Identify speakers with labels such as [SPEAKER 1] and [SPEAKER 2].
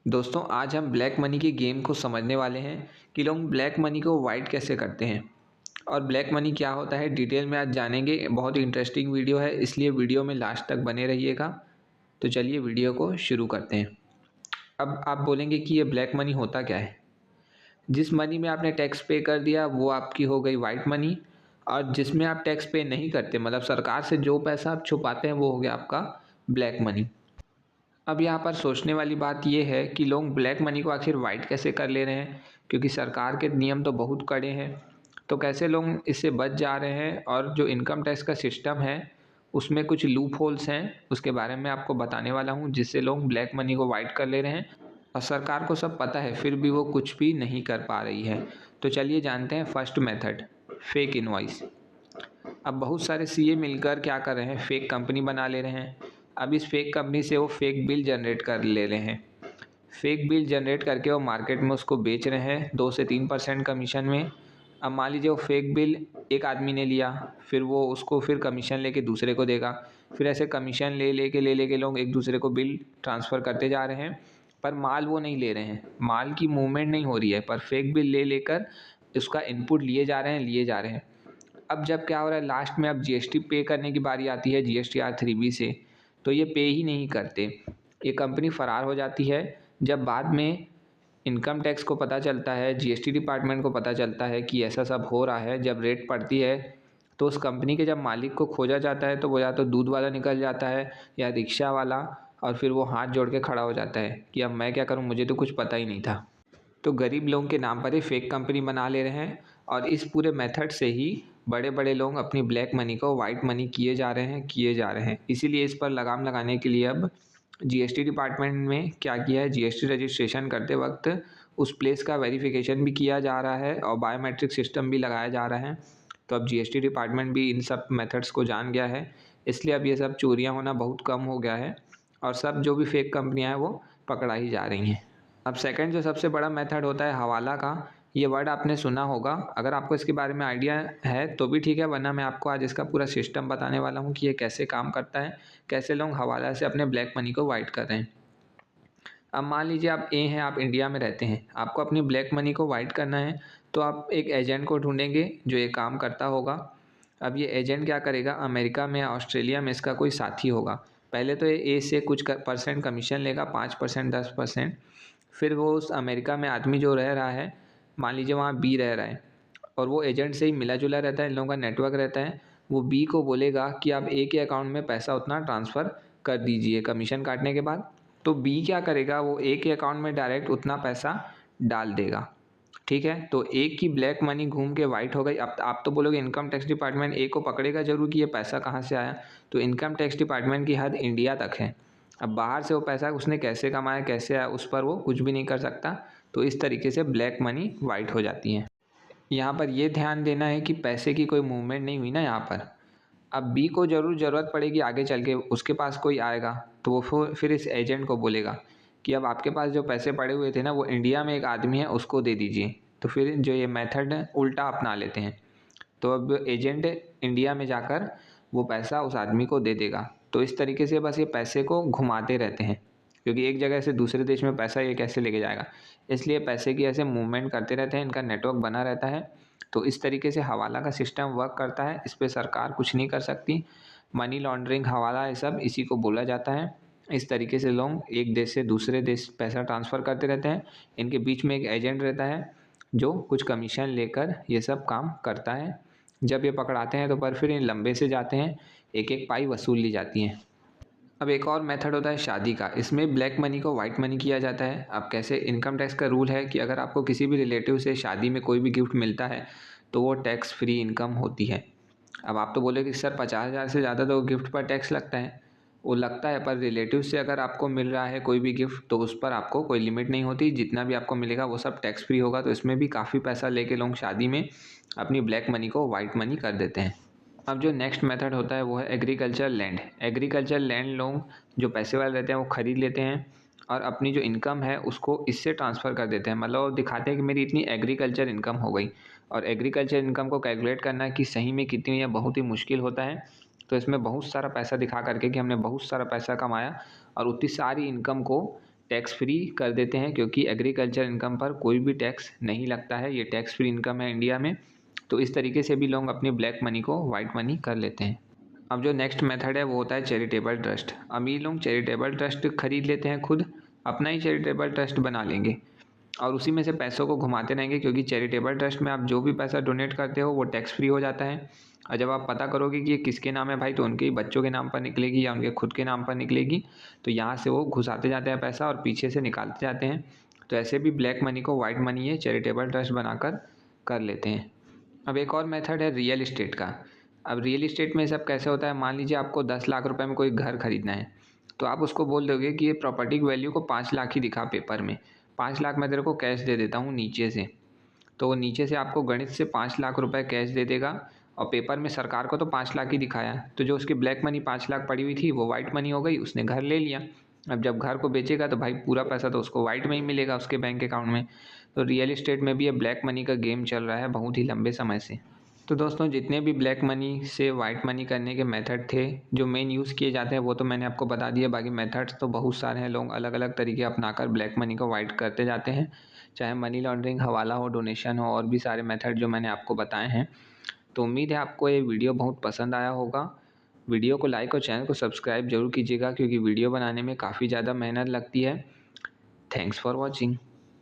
[SPEAKER 1] दोस्तों आज हम ब्लैक मनी के गेम को समझने वाले हैं कि लोग ब्लैक मनी को वाइट कैसे करते हैं और ब्लैक मनी क्या होता है डिटेल में आज जानेंगे। बहुत ही इंटरेस्टिंग वीडियो है, इसलिए वीडियो में लास्ट तक बने रहिएगा। तो चलिए वीडियो को शुरू करते हैं। अब आप बोलेंगे कि ये ब्लैक मनी होता क्या है। जिस मनी में आपने टैक्स पे कर दिया वो आपकी हो गई वाइट मनी, और जिसमें आप टैक्स पे नहीं करते मतलब सरकार से जो पैसा आप छुपाते हैं वो हो गया आपका ब्लैक मनी। अब यहाँ पर सोचने वाली बात यह है कि लोग ब्लैक मनी को आखिर वाइट कैसे कर ले रहे हैं, क्योंकि सरकार के नियम तो बहुत कड़े हैं। तो कैसे लोग इससे बच जा रहे हैं, और जो इनकम टैक्स का सिस्टम है उसमें कुछ लूप होल्स हैं, उसके बारे में आपको बताने वाला हूँ, जिससे लोग ब्लैक मनी को वाइट कर ले रहे हैं और सरकार को सब पता है फिर भी वो कुछ भी नहीं कर पा रही है। तो चलिए जानते हैं फर्स्ट मेथड, फेक इनवॉइस। अब बहुत सारे सीए मिलकर क्या कर रहे हैं, फेक कंपनी बना ले रहे हैं। अब इस फेक कंपनी से वो फेक बिल जनरेट कर ले रहे हैं। फेक बिल जनरेट करके वो मार्केट में उसको बेच रहे हैं 2 से 3% कमीशन में। अब मान लीजिए वो फेक बिल एक आदमी ने लिया, फिर वो उसको फिर कमीशन लेके दूसरे को देगा, फिर ऐसे कमीशन ले लेके लोग एक दूसरे को बिल ट्रांसफ़र करते जा रहे हैं। पर माल वो नहीं ले रहे हैं, माल की मूवमेंट नहीं हो रही है, पर फेक बिल ले लेकर उसका इनपुट लिए जा रहे हैं। अब जब क्या हो रहा है, लास्ट में अब जीएसटी पे करने की बारी आती है जीएसटीआर 3B से, तो ये पे ही नहीं करते। ये कंपनी फ़रार हो जाती है। जब बाद में इनकम टैक्स को पता चलता है, जीएसटी डिपार्टमेंट को पता चलता है कि ऐसा सब हो रहा है, जब रेड पड़ती है तो उस कंपनी के जब मालिक को खोजा जाता है तो वो या तो दूध वाला निकल जाता है या रिक्शा वाला, और फिर वो हाथ जोड़ के खड़ा हो जाता है कि अब मैं क्या करूं, मुझे तो कुछ पता ही नहीं था। तो गरीब लोगों के नाम पर ही फेक कंपनी बना ले रहे हैं, और इस पूरे मेथड से ही बड़े बड़े लोग अपनी ब्लैक मनी को वाइट मनी किए जा रहे हैं। इसीलिए इस पर लगाम लगाने के लिए अब जीएसटी डिपार्टमेंट में क्या किया है, जीएसटी रजिस्ट्रेशन करते वक्त उस प्लेस का वेरिफिकेशन भी किया जा रहा है और बायोमेट्रिक सिस्टम भी लगाया जा रहा है। तो अब जीएसटी डिपार्टमेंट भी इन सब मेथड्स को जान गया है, इसलिए अब ये सब चोरियां होना बहुत कम हो गया है और सब जो भी फेक कंपनियां हैं वो पकड़ा ही जा रही हैं। अब सेकंड जो सबसे बड़ा मेथड होता है हवाला का। ये वर्ड आपने सुना होगा, अगर आपको इसके बारे में आइडिया है तो भी ठीक है, वरना मैं आपको आज इसका पूरा सिस्टम बताने वाला हूँ कि ये कैसे काम करता है, कैसे लोग हवाला से अपने ब्लैक मनी को वाइट कर रहे हैं। अब मान लीजिए आप ए हैं, आप इंडिया में रहते हैं, आपको अपनी ब्लैक मनी को वाइट करना है, तो आप एक एजेंट को ढूंढेंगे जो ये काम करता होगा। अब ये एजेंट क्या करेगा, अमेरिका में या ऑस्ट्रेलिया में इसका कोई साथी होगा। पहले तो ये ए से कुछ परसेंट कमीशन लेगा, 5% 10%। फिर वो उस अमेरिका में आदमी जो रह रहा है, मान लीजिए वहाँ बी रह रहा है और वो एजेंट से ही मिला जुला रहता है, इन लोगों का नेटवर्क रहता है, वो बी को बोलेगा कि आप ए के अकाउंट में पैसा उतना ट्रांसफ़र कर दीजिए कमीशन काटने के बाद। तो बी क्या करेगा, वो ए के अकाउंट में डायरेक्ट उतना पैसा डाल देगा। ठीक है, तो ए की ब्लैक मनी घूम के वाइट हो गई। अब आप तो बोलोगे इनकम टैक्स डिपार्टमेंट ए को पकड़ेगा जरूर कि ये पैसा कहाँ से आया, तो इनकम टैक्स डिपार्टमेंट की हद इंडिया तक है। अब बाहर से वो पैसा उसने कैसे कमाया, कैसे आया, उस पर वो कुछ भी नहीं कर सकता। तो इस तरीके से ब्लैक मनी वाइट हो जाती है। यहाँ पर ये ध्यान देना है कि पैसे की कोई मूवमेंट नहीं हुई ना यहाँ पर। अब बी को ज़रूर ज़रूरत पड़ेगी आगे चल के, उसके पास कोई आएगा तो वो फिर इस एजेंट को बोलेगा कि अब आपके पास जो पैसे पड़े हुए थे ना, वो इंडिया में एक आदमी है उसको दे दीजिए। तो फिर जो ये मेथड उल्टा अपना लेते हैं। तो अब एजेंट इंडिया में जाकर वो पैसा उस आदमी को दे देगा। तो इस तरीके से बस ये पैसे को घुमाते रहते हैं, क्योंकि एक जगह से दूसरे देश में पैसा ये कैसे लेके जाएगा, इसलिए पैसे की ऐसे मूवमेंट करते रहते हैं, इनका नेटवर्क बना रहता है। तो इस तरीके से हवाला का सिस्टम वर्क करता है, इस पर सरकार कुछ नहीं कर सकती। मनी लॉन्ड्रिंग, हवाला, ये सब इसी को बोला जाता है। इस तरीके से लोग एक देश से दूसरे देश पैसा ट्रांसफ़र करते रहते हैं। इनके बीच में एक एजेंट रहता है जो कुछ कमीशन लेकर ये सब काम करता है। जब ये पकड़ाते हैं तो पर फिर ये लंबे से जाते हैं, एक एक पाई वसूल ली जाती है। अब एक और मेथड होता है शादी का, इसमें ब्लैक मनी को वाइट मनी किया जाता है। अब कैसे, इनकम टैक्स का रूल है कि अगर आपको किसी भी रिलेटिव से शादी में कोई भी गिफ्ट मिलता है तो वो टैक्स फ्री इनकम होती है। अब आप तो बोले कि सर 50,000 से ज़्यादा तो गिफ्ट पर टैक्स लगता है। वो लगता है, पर रिलेटिव से अगर आपको मिल रहा है कोई भी गिफ्ट तो उस पर आपको कोई लिमिट नहीं होती, जितना भी आपको मिलेगा वो सब टैक्स फ्री होगा। तो इसमें भी काफ़ी पैसा लेके लोग शादी में अपनी ब्लैक मनी को वाइट मनी कर देते हैं। अब जो नेक्स्ट मेथड होता है वो है एग्रीकल्चर लैंड। एग्रीकल्चर लैंड लोग जो पैसे वाले रहते हैं वो ख़रीद लेते हैं और अपनी जो इनकम है उसको इससे ट्रांसफ़र कर देते हैं। मतलब वो दिखाते हैं कि मेरी इतनी एग्रीकल्चर इनकम हो गई। और एग्रीकल्चर इनकम को कैलकुलेट करना कि सही में कितनी है बहुत ही मुश्किल होता है। तो इसमें बहुत सारा पैसा दिखा करके कि हमने बहुत सारा पैसा कमाया और उतनी सारी इनकम को टैक्स फ्री कर देते हैं, क्योंकि एग्रीकल्चर इनकम पर कोई भी टैक्स नहीं लगता है, ये टैक्स फ्री इनकम है इंडिया में। तो इस तरीके से भी लोग अपनी ब्लैक मनी को वाइट मनी कर लेते हैं। अब जो नेक्स्ट मेथड है वो होता है चैरिटेबल ट्रस्ट। अमीर लोग चैरिटेबल ट्रस्ट खरीद लेते हैं, खुद अपना ही चैरिटेबल ट्रस्ट बना लेंगे और उसी में से पैसों को घुमाते रहेंगे, क्योंकि चैरिटेबल ट्रस्ट में आप जो भी पैसा डोनेट करते हो वो टैक्स फ्री हो जाता है। और जब आप पता करोगे कि ये किसके नाम है भाई, तो उनके ही बच्चों के नाम पर निकलेगी या उनके खुद के नाम पर निकलेगी। तो यहाँ से वो घुसाते जाते हैं पैसा और पीछे से निकालते जाते हैं। तो ऐसे भी ब्लैक मनी को वाइट मनी ये चैरिटेबल ट्रस्ट बनाकर कर लेते हैं। अब एक और मेथड है रियल इस्टेट का। अब रियल इस्टेट में सब कैसे होता है, मान लीजिए आपको 10 लाख रुपए में कोई घर खरीदना है, तो आप उसको बोल दोगे कि ये प्रॉपर्टी की वैल्यू को 5 लाख ही दिखा पेपर में, 5 लाख मैं तेरे को कैश दे देता हूँ नीचे से। तो वो नीचे से आपको गणित से 5 लाख रुपए कैश दे देगा और पेपर में सरकार को तो 5 लाख ही दिखाया। तो जो उसकी ब्लैक मनी 5 लाख पड़ी हुई थी वो वाइट मनी हो गई, उसने घर ले लिया। अब जब घर को बेचेगा तो भाई पूरा पैसा तो उसको वाइट में ही मिलेगा उसके बैंक अकाउंट में। तो रियल इस्टेट में भी ये ब्लैक मनी का गेम चल रहा है बहुत ही लंबे समय से। तो दोस्तों जितने भी ब्लैक मनी से वाइट मनी करने के मेथड थे जो मेन यूज़ किए जाते हैं वो तो मैंने आपको बता दिया। बाकी मेथड्स तो बहुत सारे हैं, लोग अलग अलग तरीके अपनाकर ब्लैक मनी को वाइट करते जाते हैं, चाहे मनी लॉन्ड्रिंग, हवाला हो, डोनेशन हो, और भी सारे मेथड जो मैंने आपको बताए हैं। तो उम्मीद है आपको ये वीडियो बहुत पसंद आया होगा। वीडियो को लाइक और चैनल को सब्सक्राइब जरूर कीजिएगा, क्योंकि वीडियो बनाने में काफ़ी ज़्यादा मेहनत लगती है। Thanks for watching.